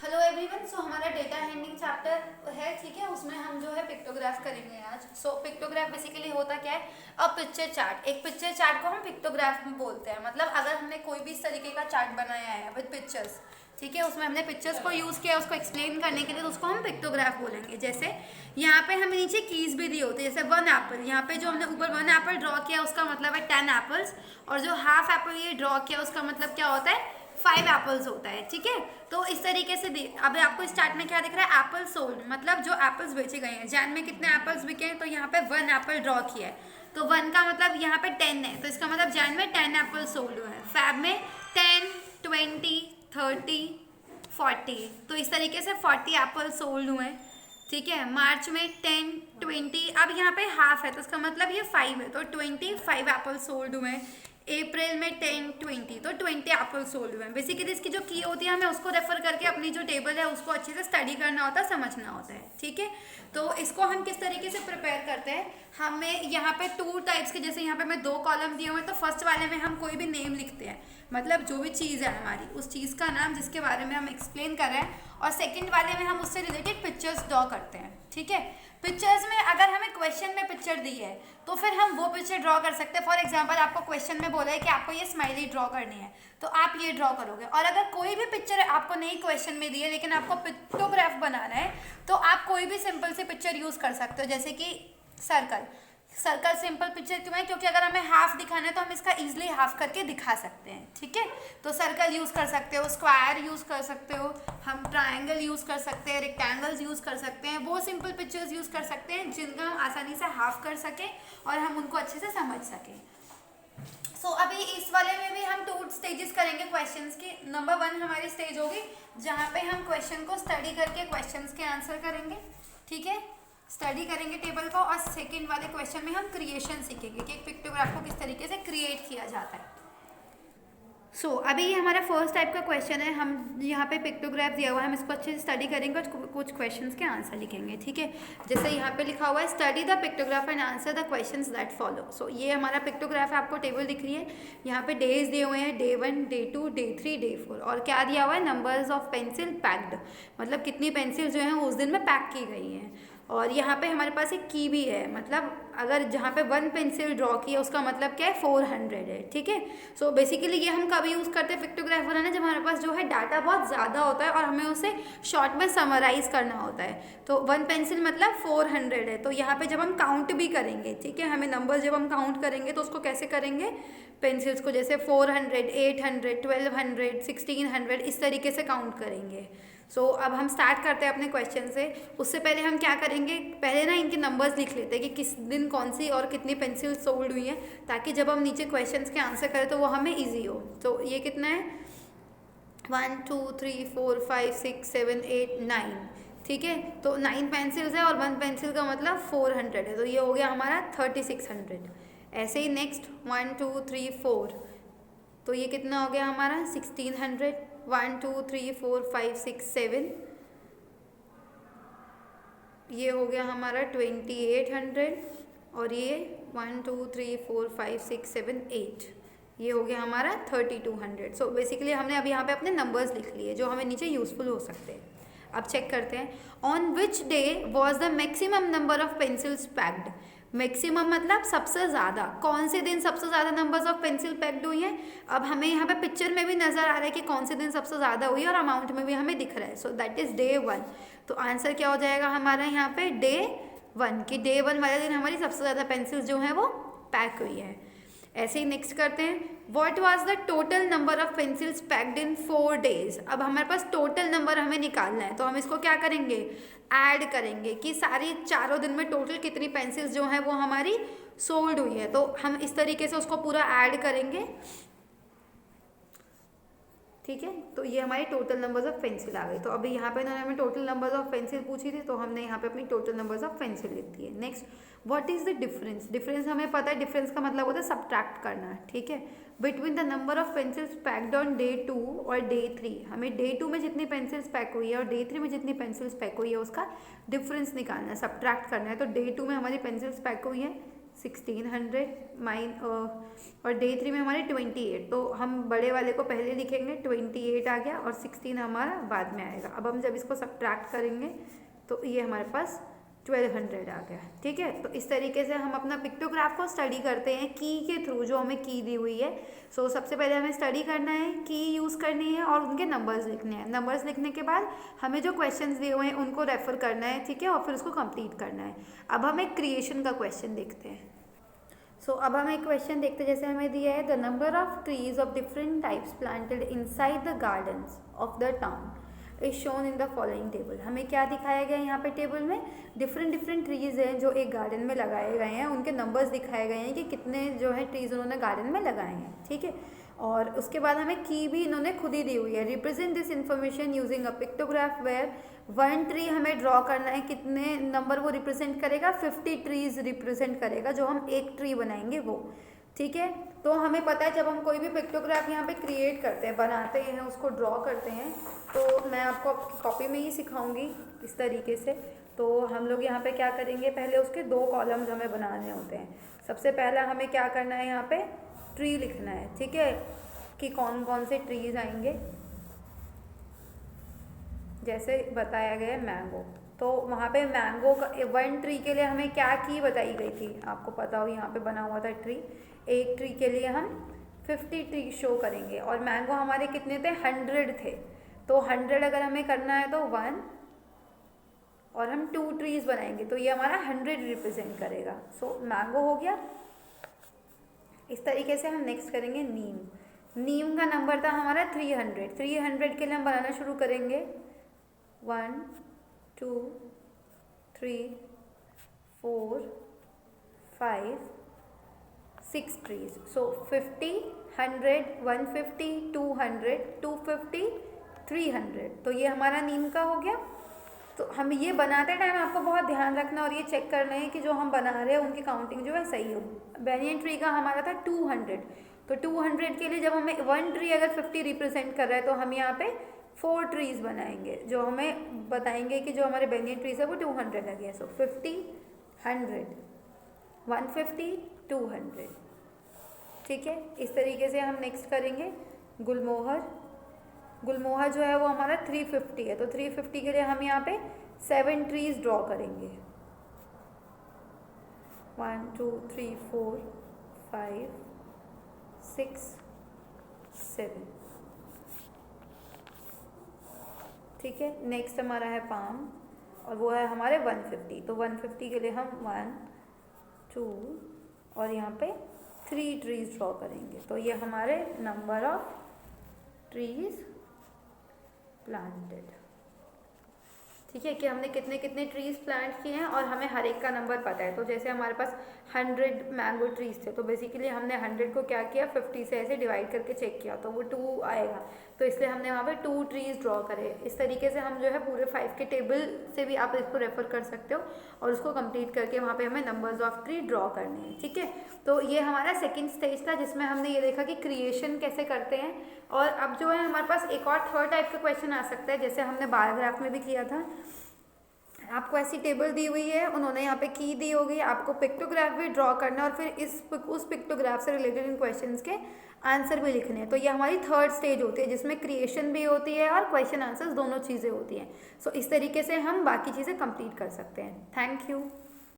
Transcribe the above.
Hello everyone. सो हमारा data handling chapter है, ठीक है। उसमें हम जो है पिक्टोग्राफ करेंगे आज। सो पिक्टोग्राफ बेसिकली होता क्या है, अ पिक्चर चार्ट। एक पिक्चर चार्ट को हम पिक्टोग्राफ में बोलते हैं। मतलब अगर हमने कोई भी इस तरीके का चार्ट बनाया है विद पिक्चर्स, ठीक है, उसमें हमने पिक्चर्स को यूज़ किया उसको एक्सप्लेन करने के लिए, तो उसको हम पिक्टोग्राफ बोलेंगे। जैसे यहाँ पे हमें नीचे कीज भी दी होती है, जैसे 1 एप्पल। यहाँ पे जो हमने ऊपर 1 एप्पल ड्रॉ किया उसका मतलब है 10 एप्पल्स, और जो हाफ एप्पल ये ड्रॉ किया उसका मतलब क्या होता है, 5 एप्पल्स होता है, ठीक है। तो इस तरीके से अभी आपको इस चार्ट में क्या दिख रहा है, एप्पल सोल्ड, मतलब जो एप्पल्स बेचे गए हैं। जैन में कितने एप्पल्स बिके हैं, तो यहाँ पे 1 एप्पल ड्रॉ किया है, तो 1 का मतलब यहाँ पे 10 है, तो इसका मतलब जैन में 10 एप्पल सोल्ड हुए हैं। फैब में 10, 20, 30, 40, तो इस तरीके से 40 एप्पल सोल्ड हुए हैं, ठीक है। मार्च में 10, 20, अब यहाँ पे हाफ है तो इसका मतलब ये 5 है, तो 25 एप्पल सोल्ड हुए हैं। अप्रैल में 10, 20, तो 20 एप्पल सोल्ड हुए हैं। बेसिकली इसकी जो की होती है, हमें उसको रेफर करके अपनी जो टेबल है उसको अच्छे से स्टडी करना होता है, समझना होता है, ठीक है। तो इसको हम किस तरीके से प्रिपेयर करते हैं, हमें यहाँ पे 2 टाइप्स के, जैसे यहाँ पे मैं 2 कॉलम दिए हुए हैं, तो फर्स्ट वाले में हम कोई भी नेम लिखते हैं, मतलब जो भी चीज़ है हमारी उस चीज़ का नाम जिसके बारे में हम एक्सप्लेन कर रहे हैं, और सेकंड वाले में हम उससे रिलेटेड पिक्चर्स ड्रॉ करते हैं, ठीक है। पिक्चर्स में अगर हमें क्वेश्चन में पिक्चर दी है तो फिर हम वो पिक्चर ड्रॉ कर सकते हैं। फॉर एग्जांपल आपको क्वेश्चन में बोला है कि आपको ये स्माइली ड्रॉ करनी है, तो आप ये ड्रॉ करोगे। और अगर कोई भी पिक्चर आपको नहीं क्वेश्चन में दी है लेकिन आपको पिक्टोग्राफ बनाना है, तो आप कोई भी सिंपल सी पिक्चर यूज़ कर सकते हो, जैसे कि सर्कल। सर्कल सिंपल पिक्चर क्यों है, क्योंकि अगर हमें हाफ दिखाना है तो हम इसका इजीली हाफ करके दिखा सकते हैं, ठीक है। तो सर्कल यूज़ कर सकते हो, स्क्वायर यूज़ कर सकते हो, हम ट्रायंगल यूज़ कर सकते हैं, रेक्टेंगल्स यूज़ कर सकते हैं, वो सिंपल पिक्चर्स यूज़ कर सकते हैं जिनका हम आसानी से हाफ कर सकें और हम उनको अच्छे से समझ सकें। सो अभी इस वाले में भी हम 2 स्टेजेस करेंगे क्वेश्चंस की। नंबर 1 हमारी स्टेज होगी जहाँ पे हम क्वेश्चन को स्टडी करके क्वेश्चंस के आंसर करेंगे, ठीक है, स्टडी करेंगे टेबल को। और सेकंड वाले क्वेश्चन में हम क्रिएशन सीखेंगे कि एक पिक्टोग्राफ को किस तरीके से क्रिएट किया जाता है। अभी ये हमारा फर्स्ट टाइप का क्वेश्चन है। हम यहाँ पे पिक्टोग्राफ दिया हुआ है, हम इसको अच्छे से स्टडी करेंगे और कुछ क्वेश्चंस के आंसर लिखेंगे, ठीक है। जैसे यहाँ पे लिखा हुआ है, study the pictograph and answer the questions that follow. ये हमारा पिक्टोग्राफ है, आपको टेबल दिख रही है। यहाँ पे डेज दिए हुए हैं, डे 1, डे 2, डे 3, डे 4, और क्या दिया हुआ है, नंबर्स ऑफ पेंसिल पैक्ड, मतलब कितनी पेंसिल जो है उस दिन में पैक की गई हैं। और यहाँ पे हमारे पास एक की भी है, मतलब अगर जहाँ पे 1 पेंसिल ड्रॉ की है उसका मतलब क्या है, 400 है, ठीक है। सो बेसिकली ये हम कभी यूज़ करते हैं पिक्टोग्राफ बनाना, जब हमारे पास जो है डाटा बहुत ज़्यादा होता है और हमें उसे शॉर्ट में समराइज करना होता है। तो 1 पेंसिल मतलब 400 है। तो यहाँ पे जब हम काउंट भी करेंगे, ठीक है, हमें नंबर जब हम काउंट करेंगे तो उसको कैसे करेंगे, पेंसिल्स को जैसे 400, 800, 1200, 1600 इस तरीके से काउंट करेंगे। अब हम स्टार्ट करते हैं अपने क्वेश्चन से। उससे पहले हम क्या करेंगे, पहले ना इनके नंबर्स लिख लेते हैं कि किस दिन कौन सी और कितनी पेंसिल सोल्ड हुई है, ताकि जब हम नीचे क्वेश्चंस के आंसर करें तो वो हमें इजी हो। तो ये कितना है, 1, 2, 3, 4, 5, 6, 7, 8, 9, ठीक है। तो 9 पेंसिल्स है और 1 पेंसिल का मतलब 400 है, तो ये हो गया हमारा 3600। ऐसे ही नेक्स्ट 1, 2, 3, 4, तो ये कितना हो गया हमारा 1600। 1, 2, 3, 4, 5, 6, 7, ये हो गया हमारा 2800। और ये 1, 2, 3, 4, 5, 6, 7, 8, ये हो गया हमारा 3200। बेसिकली हमने अभी यहाँ पे अपने नंबर्स लिख लिए जो हमें नीचे यूजफुल हो सकते हैं। अब चेक करते हैं, on which day was the maximum number of pencils packed. Maximum मतलब सबसे ज़्यादा, कौन से दिन सबसे ज़्यादा नंबर्स ऑफ पेंसिल पैक्ड हुई हैं। अब हमें यहाँ पे पिक्चर में भी नज़र आ रहा है कि कौन से दिन सबसे ज़्यादा हुई है और अमाउंट में भी हमें दिख रहा है। So that is day 1। तो आंसर क्या हो जाएगा हमारा यहाँ पे, डे 1, कि डे 1 वाले दिन हमारी सबसे ज़्यादा पेंसिल्स जो हैं वो पैक हुई है। ऐसे ही नेक्स्ट करते हैं, what was the total number of pencils packed in 4 days. अब हमारे पास टोटल नंबर हमें निकालना है, तो हम इसको क्या करेंगे, ऐड करेंगे कि सारी चारों दिन में टोटल कितनी पेंसिल्स जो हैं वो हमारी सोल्ड हुई है। तो हम इस तरीके से उसको पूरा ऐड करेंगे, ठीक है। तो ये हमारी टोटल नंबर्स ऑफ पेंसिल आ गई। तो अभी यहाँ पे इन्होंने हमें टोटल नंबर्स ऑफ पेंसिल पूछी थी, तो हमने यहाँ पे अपनी टोटल नंबर्स ऑफ पेंसिल लिख दी है। Next, what is the difference. Difference हमें पता है, डिफरेंस का मतलब होता है सब्ट्रैक्ट करना, ठीक है, between the number of pencils packed on day 2 और डे 3। हमें डे 2 में जितनी पेंसिल्स पैक हुई है और डे 3 में जितनी पेंसिल्स पैक हुई है उसका डिफरेंस निकालना है, सब्ट्रैक्ट करना है। तो डे 2 में हमारी पेंसिल्स पैक हुई है 1600 और डे 3 में हमारे 28, तो हम बड़े वाले को पहले लिखेंगे, 28 आ गया और 16 हमारा बाद में आएगा। अब हम जब इसको सब्ट्रैक्ट करेंगे तो ये हमारे पास 1200 आ गया। ठीक है, तो इस तरीके से हम अपना पिक्टोग्राफ को स्टडी करते हैं की के थ्रू, जो हमें की दी हुई है। सो सबसे पहले हमें स्टडी करना है, की यूज़ करनी है और उनके नंबर्स लिखने हैं। नंबर्स लिखने के बाद हमें जो क्वेश्चंस दिए हुए हैं उनको रेफर करना है, ठीक है, और फिर उसको कंप्लीट करना है। अब हम एक क्रिएशन का क्वेश्चन देखते हैं। सो अब हम एक क्वेश्चन देखते हैं, जैसे हमें दिया है the number of trees of different types planted inside the gardens of the town is shown in the following table. हमें क्या दिखाया गया है यहाँ पे टेबल में, डिफरेंट ट्रीज हैं जो एक गार्डन में लगाए गए हैं, उनके नंबर्स दिखाए गए हैं कि कितने जो है ट्रीज उन्होंने गार्डन में लगाए हैं। ठीक है, और उसके बाद हमें की भी इन्होंने खुद ही दी हुई है। Represent this information using a pictograph where 1 tree हमें ड्रॉ करना है, कितने नंबर वो रिप्रेजेंट करेगा, 50 ट्रीज रिप्रेजेंट करेगा, जो हम एक ट्री बनाएंगे वो। ठीक है, तो हमें पता है जब हम कोई भी पिक्टोग्राफ यहाँ पे क्रिएट करते हैं, बनाते हैं, उसको ड्रॉ करते हैं, तो मैं आपको आपकी कॉपी में ही सिखाऊंगी इस तरीके से। तो हम लोग यहाँ पे क्या करेंगे, पहले उसके 2 कॉलम्स हमें बनाने होते हैं। सबसे पहला हमें क्या करना है, यहाँ पे ट्री लिखना है। ठीक है, कि कौन कौन से ट्रीज आएंगे, जैसे बताया गया है मैंगो, तो वहाँ पे मैंगो का 1 ट्री के लिए हमें क्या की बताई गई थी, आपको पता हो, यहाँ पे बना हुआ था ट्री। एक ट्री के लिए हम 50 ट्री शो करेंगे और मैंगो हमारे कितने थे, 100 थे। तो 100 अगर हमें करना है तो 1 और हम 2 ट्रीज बनाएंगे तो ये हमारा 100 रिप्रेजेंट करेगा। सो मैंगो हो गया। इस तरीके से हम नेक्स्ट करेंगे नीम। नीम का नंबर था हमारा 300। 300 के लिए हम बनाना शुरू करेंगे 1 2 3 4 5 6 ट्रीज। सो 50 100 150 200 250 300, तो ये हमारा नीम का हो गया। तो हम ये बनाते टाइम आपको बहुत ध्यान रखना और ये चेक करना है कि जो हम बना रहे हैं उनकी काउंटिंग जो है सही हो। बैनियन ट्री का हमारा था 200, तो 200 के लिए जब हमें 1 ट्री अगर 50 रिप्रेजेंट कर रहा है तो हम यहाँ पे 4 ट्रीज बनाएंगे, जो हमें बताएंगे कि जो हमारे बैनियन ट्रीज है वो 200 लगे हैं। सो 50 100 150 200। ठीक है, इस तरीके से हम नेक्स्ट करेंगे गुलमोहर। गुलमोहर जो है वो हमारा 350 है, तो 350 के लिए हम यहाँ पे 7 ट्रीज ड्रॉ करेंगे 1 2 3 4 5 6 7। ठीक है, नेक्स्ट हमारा है पाम और वो है हमारे 150, तो 150 के लिए हम 1 2 और यहाँ पे 3 ट्रीज ड्रॉ करेंगे। तो ये हमारे नंबर ऑफ ट्रीज प्लांटेड। ठीक है, कि हमने कितने कितने ट्रीज प्लांट किए हैं और हमें हर एक का नंबर पता है। तो जैसे हमारे पास 100 मैंगो ट्रीज थे, तो बेसिकली हमने 100 को क्या किया, 50 से ऐसे डिवाइड करके चेक किया तो वो 2 आएगा, तो इसलिए हमने वहाँ पे 2 ट्रीज ड्रॉ करे। इस तरीके से हम जो है पूरे 5 के टेबल से भी आप इसको रेफर कर सकते हो और उसको कंप्लीट करके वहाँ पे हमें नंबर्स ऑफ ट्री ड्रॉ करने हैं। ठीक है, तो ये हमारा सेकेंड स्टेज था जिसमें हमने ये देखा कि क्रिएशन कैसे करते हैं। और अब जो है हमारे पास एक और 3rd टाइप का क्वेश्चन आ सकता है, जैसे हमने बार ग्राफ में भी किया था। आपको ऐसी टेबल दी हुई है, उन्होंने यहाँ पे की दी होगी, आपको पिक्टोग्राफ भी ड्रॉ करना और फिर उस पिक्टोग्राफ से रिलेटेड इन क्वेश्चंस के आंसर भी लिखने हैं। तो ये हमारी 3rd स्टेज होती है जिसमें क्रिएशन भी होती है और क्वेश्चन आंसर्स दोनों चीज़ें होती हैं। सो इस तरीके से हम बाकी चीज़ें कंप्लीट कर सकते हैं। Thank you.